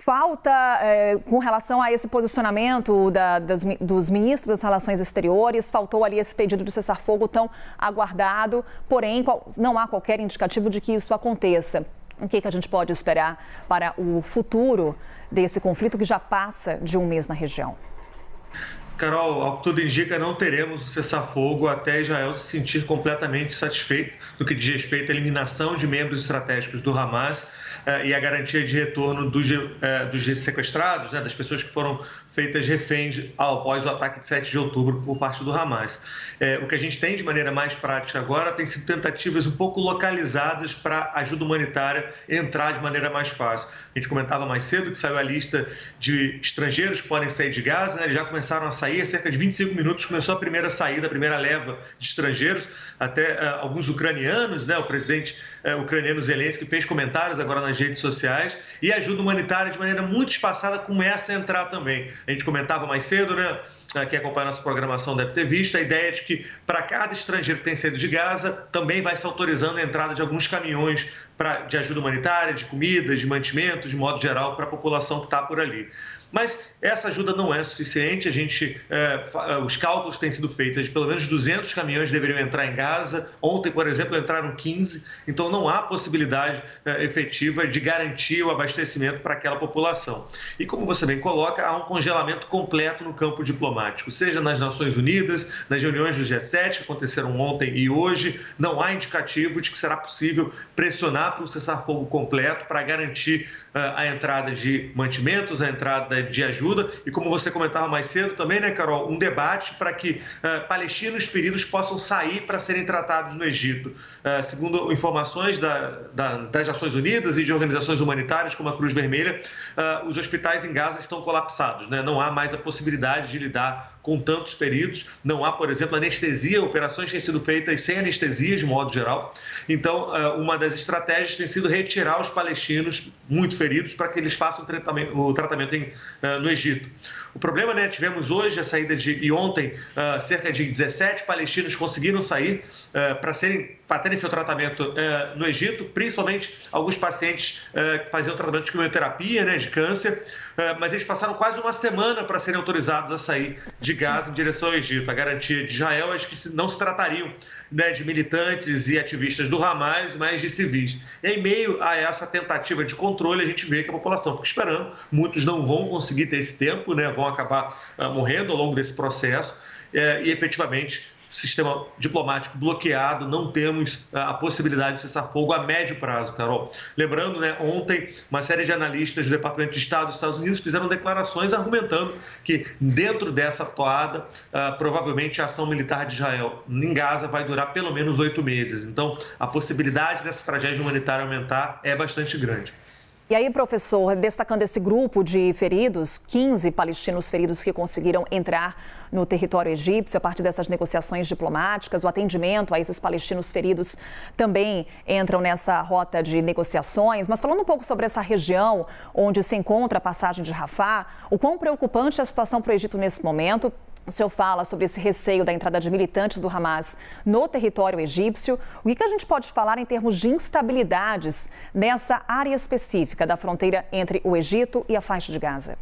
falta com relação a esse posicionamento dos ministros das Relações Exteriores, faltou ali esse pedido de cessar-fogo tão aguardado, porém não há qualquer indicativo de que isso aconteça. O que a gente pode esperar para o futuro desse conflito que já passa de um mês na região? Carol, ao que tudo indica, não teremos o cessar-fogo até Israel se sentir completamente satisfeito no que diz respeito à eliminação de membros estratégicos do Hamas e a garantia de retorno dos sequestrados, das pessoas que foram feitas reféns após o ataque de 7 de outubro por parte do Hamas. O que a gente tem de maneira mais prática agora tem sido tentativas um pouco localizadas para ajuda humanitária entrar de maneira mais fácil. A gente comentava mais cedo que saiu a lista de estrangeiros que podem sair de Gaza, eles já começaram a sair, há cerca de 25 minutos começou a primeira saída, a primeira leva de estrangeiros, até alguns ucranianos, o presidente ucraniano Zelensky fez comentários agora nas redes sociais, e a ajuda humanitária de maneira muito espaçada começa a entrar também. A gente comentava mais cedo, quem acompanha a nossa programação deve ter visto, a ideia de que para cada estrangeiro que tem saído de Gaza, também vai se autorizando a entrada de alguns caminhões de ajuda humanitária, de comida, de mantimentos, de modo geral, para a população que está por ali. Mas essa ajuda não é suficiente, os cálculos têm sido feitos, pelo menos 200 caminhões deveriam entrar em Gaza, ontem, por exemplo, entraram 15, então não há possibilidade efetiva de garantir o abastecimento para aquela população. E como você bem coloca, há um congelamento completo no campo diplomático, seja nas Nações Unidas, nas reuniões do G7, que aconteceram ontem e hoje, não há indicativo de que será possível pressionar para um cessar-fogo completo para garantir a entrada de mantimentos, a entrada de ajuda e, como você comentava mais cedo também, Carol, um debate para que palestinos feridos possam sair para serem tratados no Egito. Segundo informações das Nações Unidas e de organizações humanitárias como a Cruz Vermelha, os hospitais em Gaza estão colapsados, não há mais a possibilidade de lidar com tantos feridos, não há, por exemplo, anestesia, operações têm sido feitas sem anestesia de modo geral. Então, uma das estratégias tem sido retirar os palestinos muito feridos para que eles façam o tratamento no Egito. O problema, tivemos hoje a saída e ontem cerca de 17 palestinos conseguiram sair para terem seu tratamento no Egito, principalmente alguns pacientes que faziam tratamento de quimioterapia, de câncer, mas eles passaram quase uma semana para serem autorizados a sair de Gaza em direção ao Egito. A garantia de Israel é que não se tratariam de militantes e ativistas do Hamas, mas de civis. E em meio a essa tentativa de controle, a gente vê que a população fica esperando, muitos não vão conseguir ter esse tempo, vão acabar morrendo ao longo desse processo e efetivamente sistema diplomático bloqueado, não temos a possibilidade de cessar fogo a médio prazo, Carol. Lembrando, ontem, uma série de analistas do Departamento de Estado dos Estados Unidos fizeram declarações argumentando que dentro dessa toada, provavelmente a ação militar de Israel em Gaza vai durar pelo menos 8 meses. Então, a possibilidade dessa tragédia humanitária aumentar é bastante grande. E aí, professor, destacando esse grupo de feridos, 15 palestinos feridos que conseguiram entrar no território egípcio a partir dessas negociações diplomáticas, o atendimento a esses palestinos feridos também entram nessa rota de negociações. Mas falando um pouco sobre essa região onde se encontra a passagem de Rafah, o quão preocupante é a situação para o Egito nesse momento? O senhor fala sobre esse receio da entrada de militantes do Hamas no território egípcio. O que a gente pode falar em termos de instabilidades nessa área específica da fronteira entre o Egito e a faixa de Gaza?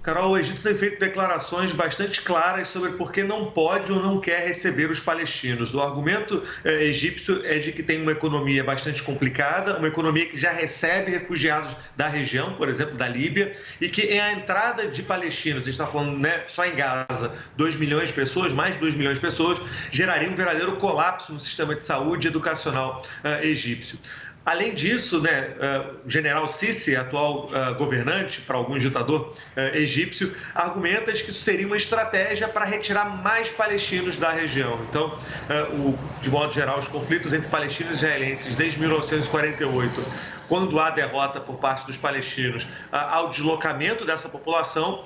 Carol, o Egito tem feito declarações bastante claras sobre por que não pode ou não quer receber os palestinos. O argumento egípcio é de que tem uma economia bastante complicada, uma economia que já recebe refugiados da região, por exemplo, da Líbia, e que a entrada de palestinos, a gente está falando só em Gaza, 2 milhões de pessoas, mais de 2 milhões de pessoas, geraria um verdadeiro colapso no sistema de saúde educacional egípcio. Além disso, o general Sisi, atual governante, para algum ditador egípcio, argumenta que isso seria uma estratégia para retirar mais palestinos da região. Então, de modo geral, os conflitos entre palestinos e israelenses desde 1948, quando há derrota por parte dos palestinos, ao deslocamento dessa população,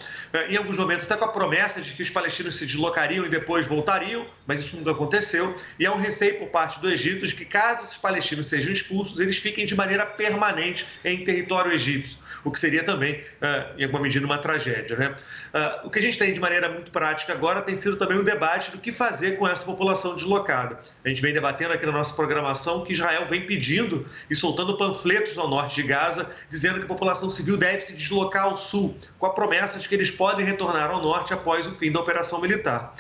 em alguns momentos até com a promessa de que os palestinos se deslocariam e depois voltariam, mas isso nunca aconteceu, e há um receio por parte do Egito de que, caso esses palestinos sejam expulsos, eles eles fiquem de maneira permanente em território egípcio, o que seria também, em alguma medida, uma tragédia, né? O que a gente tem de maneira muito prática agora tem sido também um debate do que fazer com essa população deslocada. A gente vem debatendo aqui na nossa programação que Israel vem pedindo e soltando panfletos ao norte de Gaza, dizendo que a população civil deve se deslocar ao sul, com a promessa de que eles podem retornar ao norte após o fim da operação militar.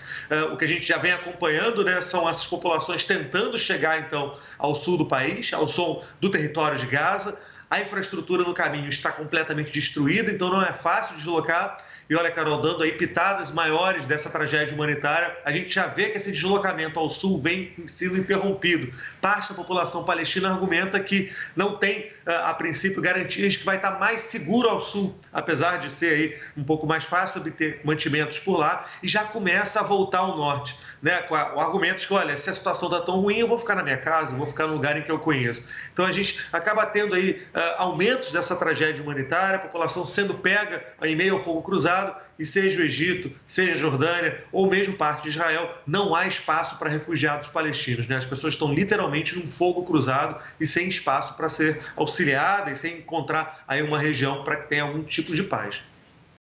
O que a gente já vem acompanhando, né, são essas populações tentando chegar, então, ao sul do país, ao som do território de Gaza. A infraestrutura no caminho está completamente destruída, então não é fácil deslocar. E olha, Carol, dando aí pitadas maiores dessa tragédia humanitária, a gente já vê que esse deslocamento ao sul vem sendo interrompido. Parte da população palestina argumenta que não tem, a princípio, garantias de que vai estar mais seguro ao sul, apesar de ser aí um pouco mais fácil obter mantimentos por lá, e já começa a voltar ao norte, né, com o argumento de que, olha, se a situação está tão ruim, eu vou ficar na minha casa, eu vou ficar no lugar em que eu conheço. Então a gente acaba tendo aí aumentos dessa tragédia humanitária, a população sendo pega em meio ao fogo cruzado, e seja o Egito, seja a Jordânia ou mesmo parte de Israel, não há espaço para refugiados palestinos, né? As pessoas estão literalmente num fogo cruzado e sem espaço para ser auxiliada e sem encontrar aí uma região para que tenha algum tipo de paz.